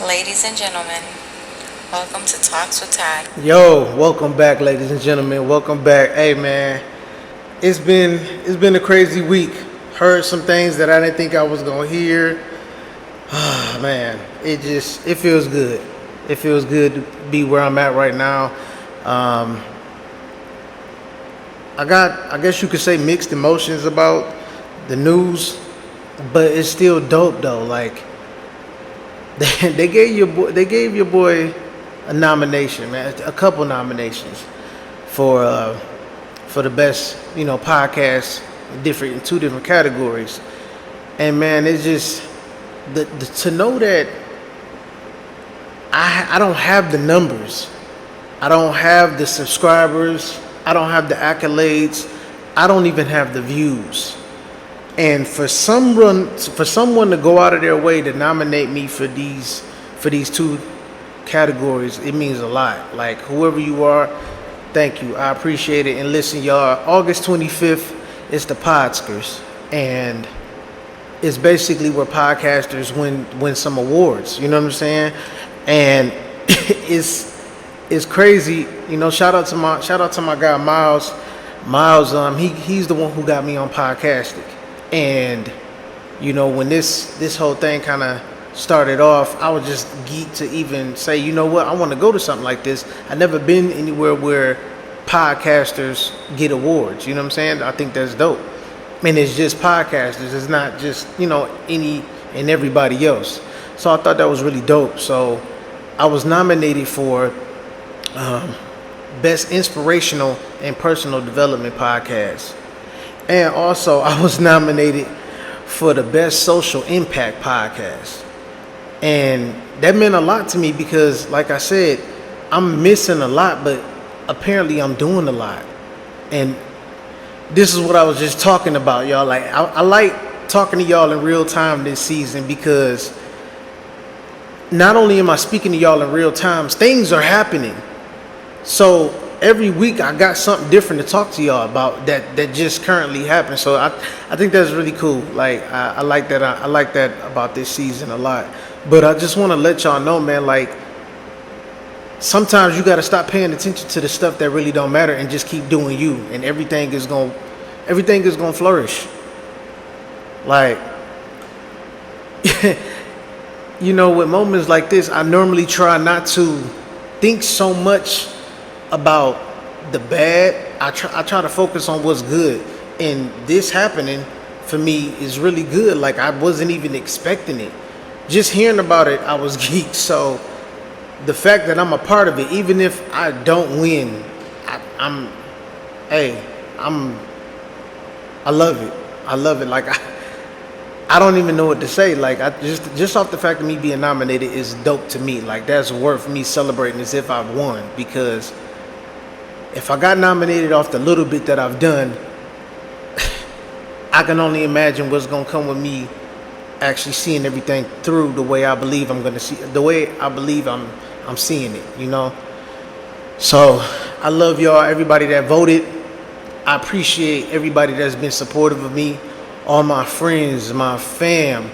Ladies and gentlemen, welcome to Talks with Todd. Yo, welcome back, ladies and gentlemen. Welcome back. Hey, man, it's been a crazy week. Heard some things that I didn't think I was gonna hear. Ah, man, it feels good. It feels good to be where I'm at right now. Um, I guess you could say mixed emotions about the news, but it's still dope though. Like they gave your boy a nomination, man, a couple nominations for uh, for the best, podcast in two different categories. And man, it's just to know that I don't have the numbers, I don't have the subscribers, I don't have the accolades, I don't even have the views. And for someone to go out of their way to nominate me for these two categories, it means a lot. Like whoever you are, thank you. I appreciate it. And listen, y'all, August 25th is the Podskers, and it's basically where podcasters win some awards. You know what I'm saying? And it's crazy. Shout out to my guy Miles. Miles, he's the one who got me on podcasting. And when this whole thing kind of started off, I was just geeked to even say, you know what, I want to go to something like this. I've never been anywhere where podcasters get awards. You know what I'm saying? I think that's dope. And it's just podcasters. It's not just any and everybody else. So I thought that was really dope. So I was nominated for um, best inspirational and personal development podcast. And also, I was nominated for the best social impact podcast. And that meant a lot to me because, like I said, I'm missing a lot, but apparently I'm doing a lot. And this is what I was just talking about, y'all. Like, I like talking to y'all in real time this season because not only am I speaking to y'all in real time, things are happening. So every week I got something different to talk to y'all about that just currently happened. So I think that's really cool. Like I like that. I like that about this season a lot. But I just want to let y'all know, man. Like sometimes you got to stop paying attention to the stuff that really don't matter and just keep doing you, and everything is gonna flourish. Like with moments like this, I normally try not to think so much about the bad. I try to focus on what's good, and this happening for me is really good. Like I wasn't even expecting it. Just hearing about it, I was geeked. So the fact that I'm a part of it, even if I don't win, I'm, hey, I love it. I love it. Like I don't even know what to say. Like I just off the fact of me being nominated is dope to me. Like that's worth me celebrating as if I've won, because if I got nominated off the little bit that I've done, I can only imagine what's gonna come with me actually seeing everything through the way I believe I'm gonna see, the way I believe I'm seeing it. So I love y'all, everybody that voted. I appreciate everybody that's been supportive of me, all my friends, my fam,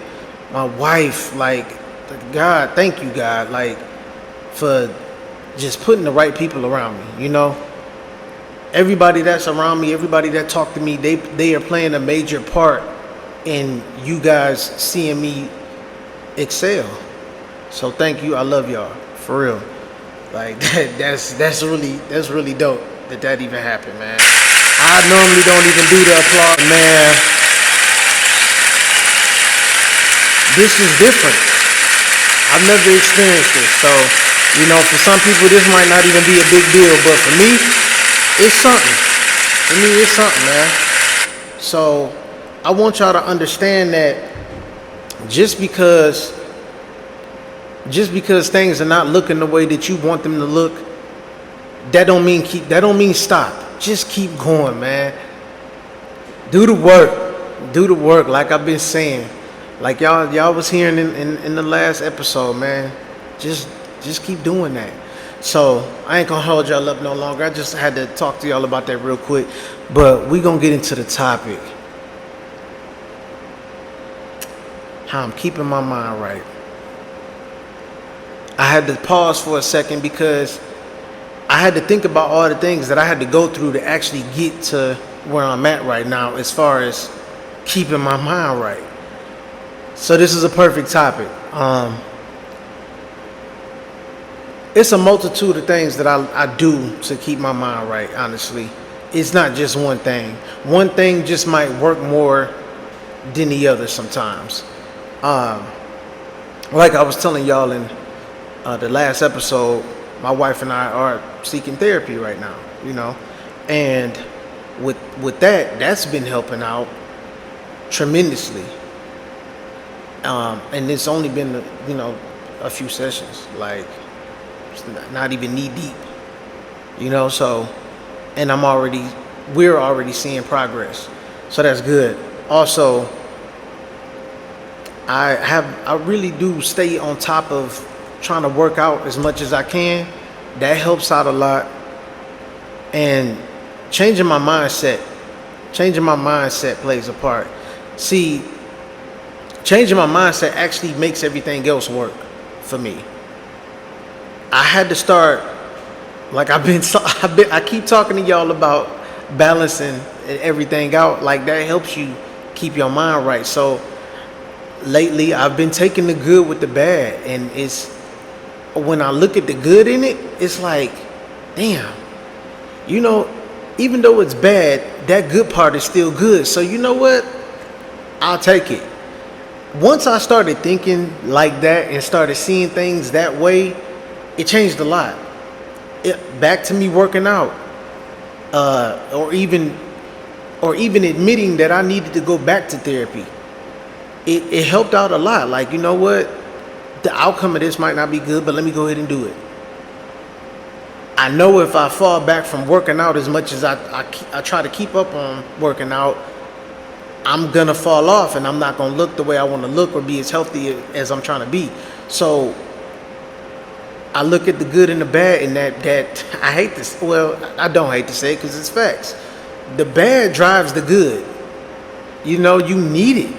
my wife. Like God, thank you, God, like for just putting the right people around me. Everybody that's around me, everybody that talked to me, they are playing a major part in you guys seeing me excel. So thank you. I love y'all for real. Like that's really dope that even happened, man. I normally don't even do the applause, man. This is different. I've never experienced this, so for some people this might not even be a big deal, but for me, it's something. For me, it's something, man. So I want y'all to understand that just because things are not looking the way that you want them to look, that don't mean stop. Just keep going, man. Do the work. Do the work, like I've been saying. Like y'all was hearing in the last episode, man. Just keep doing that. So I ain't gonna hold y'all up no longer. I just had to talk to y'all about that real quick. But we gonna get into the topic. How I'm keeping my mind right. I had to pause for a second because I had to think about all the things that I had to go through to actually get to where I'm at right now as far as keeping my mind right. So this is a perfect topic. It's a multitude of things that I do to keep my mind right, honestly. It's not just one thing. One thing just might work more than the other sometimes. Um, like I was telling y'all in the last episode, my wife and I are seeking therapy right now, and with that's been helping out tremendously. And it's only been a few sessions, like it's not even knee deep, So, and we're already seeing progress, so that's good. Also, I really do stay on top of trying to work out as much as I can. That helps out a lot. And changing my mindset plays a part. See, changing my mindset actually makes everything else work for me. I had to start, like I keep talking to y'all about balancing everything out. Like that helps you keep your mind right. So lately I've been taking the good with the bad, and it's when I look at the good in it, it's like, damn, even though it's bad, that good part is still good. So you know what? I'll take it. Once I started thinking like that and started seeing things that way, it changed a lot. Back to me working out, or even admitting that I needed to go back to therapy. It helped out a lot. Like, you know what? The outcome of this might not be good, but let me go ahead and do it. I know if I fall back from working out as much as I try to keep up on working out, I'm going to fall off and I'm not going to look the way I want to look or be as healthy as I'm trying to be. So I look at the good and the bad, and that I hate this. Well, I don't hate to say it because it's facts. The bad drives the good. You need it.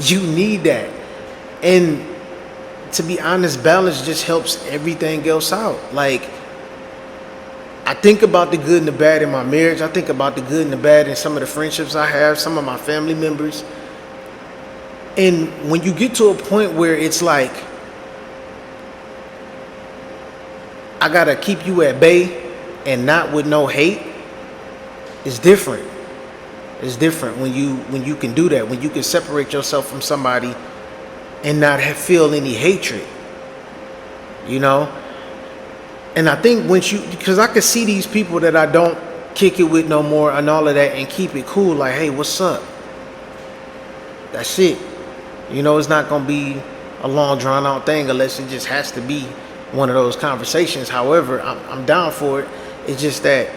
You need that. And to be honest, balance just helps everything else out. Like, I think about the good and the bad in my marriage. I think about the good and the bad in some of the friendships I have, some of my family members. And when you get to a point where it's like, I gotta keep you at bay and not with no hate, it's different. It's different when you can do that, when you can separate yourself from somebody and not feel any hatred, And I think because I could see these people that I don't kick it with no more and all of that and keep it cool, like, hey, what's up? That's it. It's not going to be a long drawn out thing unless it just has to be one of those conversations. However, I'm down for it. It's just that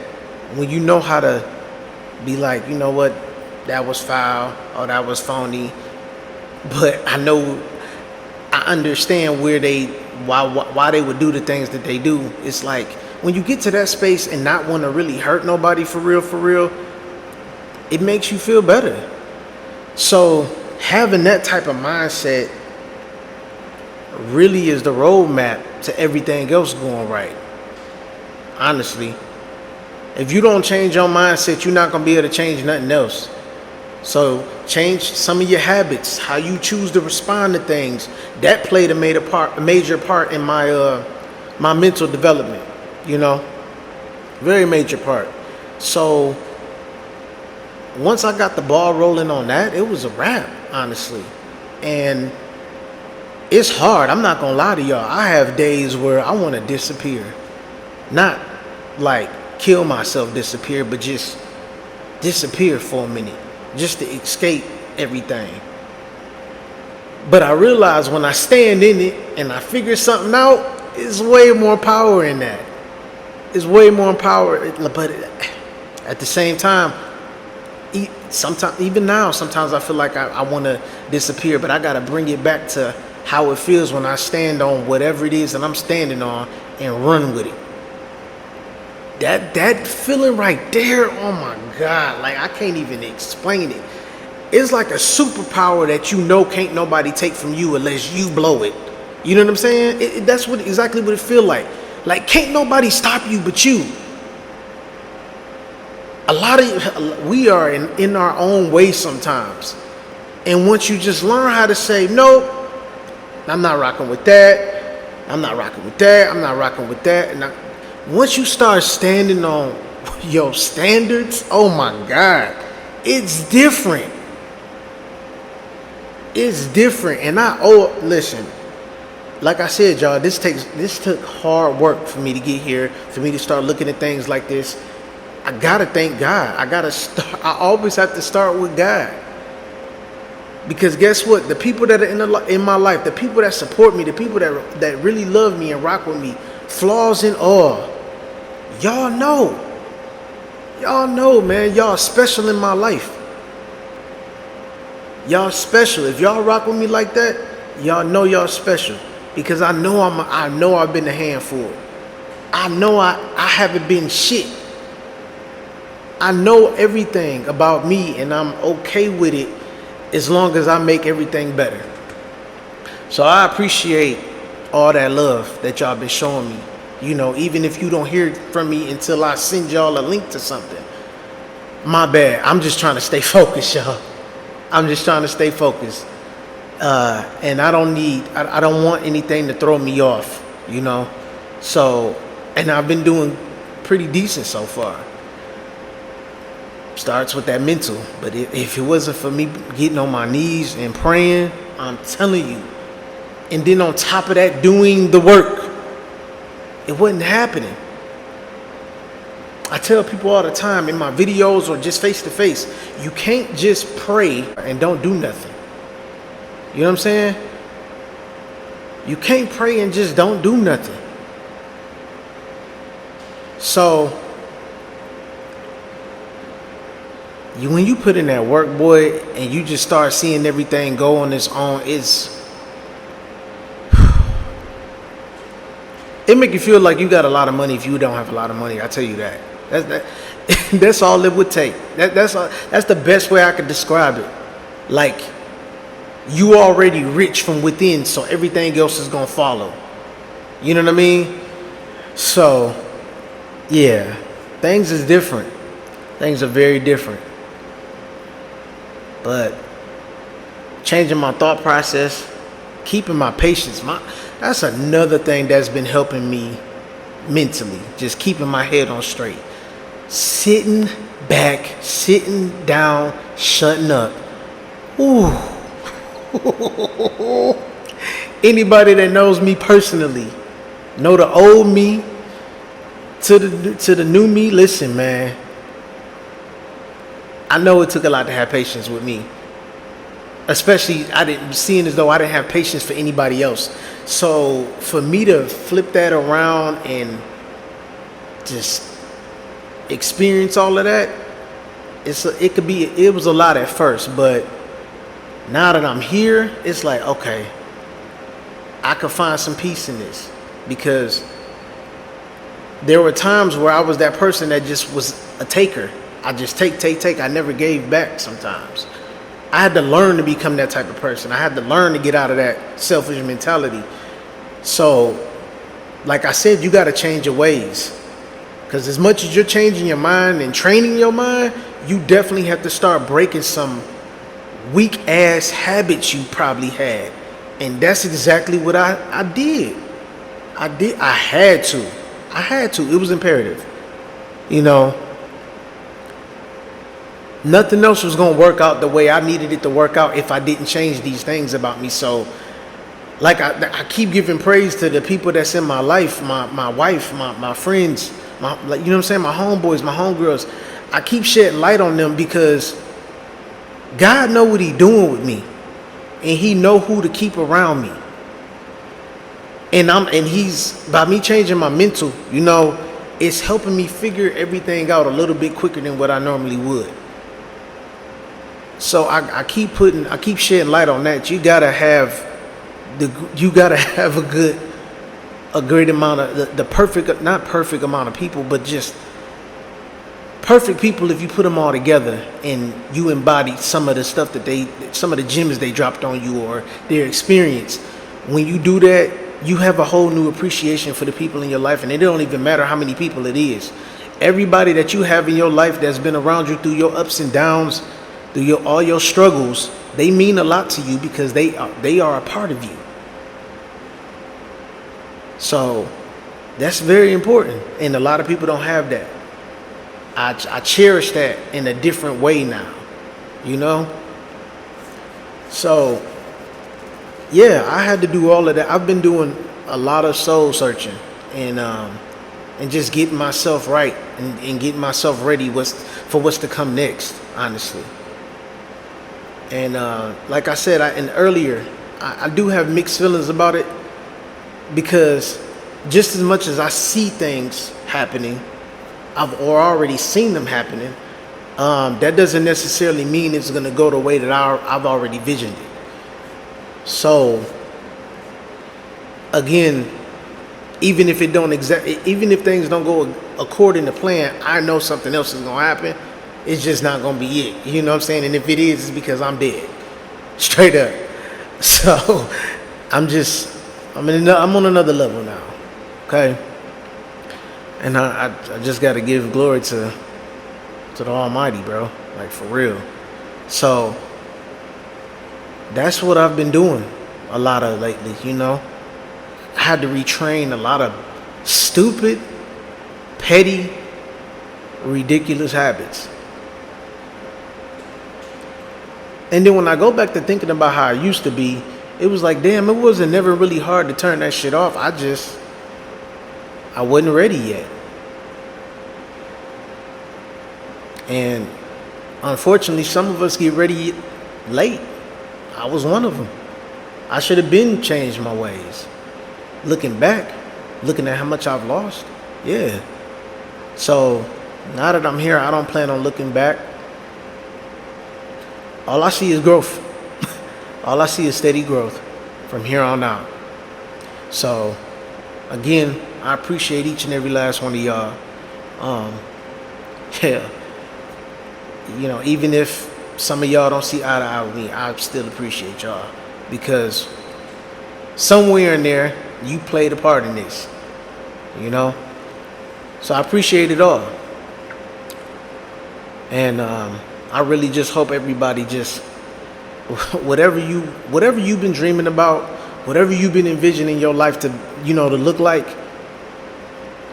when you know how to be like, you know what, that was foul or that was phony, but I understand why they would do the things that they do. It's like when you get to that space and not want to really hurt nobody for real, it makes you feel better. So having that type of mindset really is the roadmap to everything else going right. Honestly, if you don't change your mindset, you're not going to be able to change nothing else. So change some of your habits, how you choose to respond to things. That played a major part in my my mental development. Very major part. So once I got the ball rolling on that, it was a wrap, honestly. And it's hard. I'm not gonna lie to y'all. I have days where I want to disappear, not like kill myself, disappear, but just disappear for a minute, just to escape everything. But I realize when I stand in it and I figure something out, it's way more power in that. It's way more power. But at the same time, even now, sometimes I feel like I want to disappear, but I got to bring it back to how it feels when I stand on whatever it is that I'm standing on and run with it. That feeling right there, oh my God, like I can't even explain it. It's like a superpower that can't nobody take from you unless you blow it. You know what I'm saying? That's exactly what it feel like. Like, can't nobody stop you but you. A lot of we are in our own way sometimes. And once you just learn how to say, nope, I'm not rocking with that. I'm not rocking with that. I'm not rocking with that. And once you start standing on your standards, oh my God, it's different. It's different. And listen, like I said, y'all, this took hard work for me to get here, for me to start looking at things like this. I gotta thank God. I always have to start with God. Because guess what? The people that are in my life, the people that support me, the people that really love me and rock with me, flaws and all, y'all know. Y'all know, man. Y'all special in my life. Y'all special. If y'all rock with me like that, y'all know y'all special. Because I know I've been a handful. I know I haven't been shit. I know everything about me, and I'm okay with it as long as I make everything better. So I appreciate all that love that y'all been showing me. You know, even if you don't hear from me until I send y'all a link to something. My bad. I'm just trying to stay focused, y'all. I'm just trying to stay focused. And I don't want anything to throw me off, you know. So, and I've been doing pretty decent so far. Starts with that mental. But if it wasn't for me getting on my knees and praying, I'm telling you. And then on top of that, doing the work, it wasn't happening. I tell people all the time in my videos or just face to face, you can't just pray and don't do nothing. You know what I'm saying? You can't pray and just don't do nothing. So, when you put in that work, boy, and you just start seeing everything go on its own, it make you feel like you got a lot of money if you don't have a lot of money. I tell you that. That's all it would take. That's the best way I could describe it. Like, you already rich from within, so everything else is gonna follow. You know what I mean? So, yeah, things is different. Things are very different. But changing my thought process, keeping my patience, that's another thing that's been helping me mentally. Just keeping my head on straight. Sitting back, sitting down, shutting up. Ooh. Anybody that knows me personally, know the old me to the new me. Listen, man, I know it took a lot to have patience with me, especially seeing as though I didn't have patience for anybody else. So for me to flip that around and just experience all of that, it was a lot at first, but now that I'm here, it's like, okay, I could find some peace in this. Because there were times where I was that person that just was a taker. I just take. I never gave back sometimes. I had to learn to become that type of person. I had to learn to get out of that selfish mentality. So, like I said, you got to change your ways. Because as much as you're changing your mind and training your mind, you definitely have to start breaking some weak ass habits you probably had. And that's exactly what I did. I had to. It was imperative. You know, nothing else was going to work out the way I needed it to work out if I didn't change these things about me. So, like, I keep giving praise to the people that's in my life, my wife, my friends, you know what I'm saying, my homeboys, my homegirls. I keep shedding light on them because God know what he doing with me, and he know who to keep around me. And he's, by me changing my mental, you know, it's helping me figure everything out a little bit quicker than what I normally would. So I keep shedding light on that. You gotta have a great amount of the perfect, not perfect amount of people, but just perfect people if you put them all together and you embody some of the stuff some of the gems they dropped on you or their experience. when you do that, you have a whole new appreciation for the people in your life, and it don't even matter how many people it is. Everybody that you have in your life that's been around you through your ups and downs, through all your struggles, they mean a lot to you because they are a part of you. So that's very important, and a lot of people don't have that. I cherish that in a different way now, you know. So yeah, I had to do all of that. I've been doing a lot of soul searching and just getting myself right and getting myself ready for what's to come next, honestly. And like I said, earlier, I do have mixed feelings about it, because just as much as I see things happening, or already seen them happening, that doesn't necessarily mean it's going to go the way that I've already visioned it. So again, even if things don't go according to plan, I know something else is gonna happen. It's just not gonna be it. You know what I'm saying? And if it is, it's because I'm dead, straight up. So I'm on another level now. Okay, and I just got to give glory to the Almighty, bro. Like, for real. So that's what I've been doing a lot of lately, you know. I had to retrain a lot of stupid, petty, ridiculous habits. And then when I go back to thinking about how I used to be, it was like, damn, it wasn't never really hard to turn that shit off. I wasn't ready yet. And unfortunately, some of us get ready late. I was one of them. I should have been changed my ways. Looking back, looking at how much I've lost, yeah. So now that I'm here, I don't plan on looking back. All I see is growth. All I see is steady growth from here on out. So again, I appreciate each and every last one of y'all. Yeah, you know, even if some of y'all don't see eye to eye with me, I still appreciate y'all, because somewhere in there you played a part in this, you know. So I appreciate it all, and I really just hope everybody just whatever you've been dreaming about, whatever you've been envisioning your life to look like,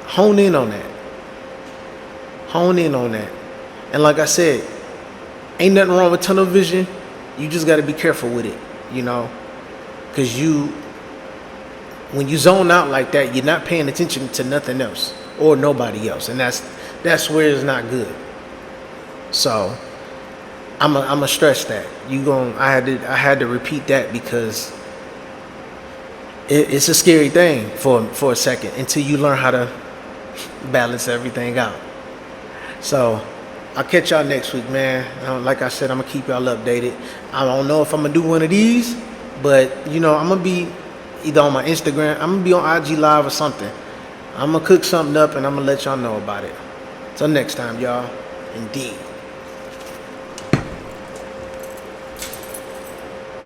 hone in on that. And like I said, ain't nothing wrong with tunnel vision. You just got to be careful with it, you know, because when you zone out like that, you're not paying attention to nothing else or nobody else, and that's where it's not good. So I'ma stress that. I had to repeat that, because it's a scary thing for a second until you learn how to balance everything out. So I'll catch y'all next week, man. Like I said, I'm gonna keep y'all updated. I don't know if I'm gonna do one of these, but I'm gonna be either on my Instagram, I'm gonna be on IG Live or something. I'm gonna cook something up and I'm gonna let y'all know about it. Till next time, y'all. Indeed.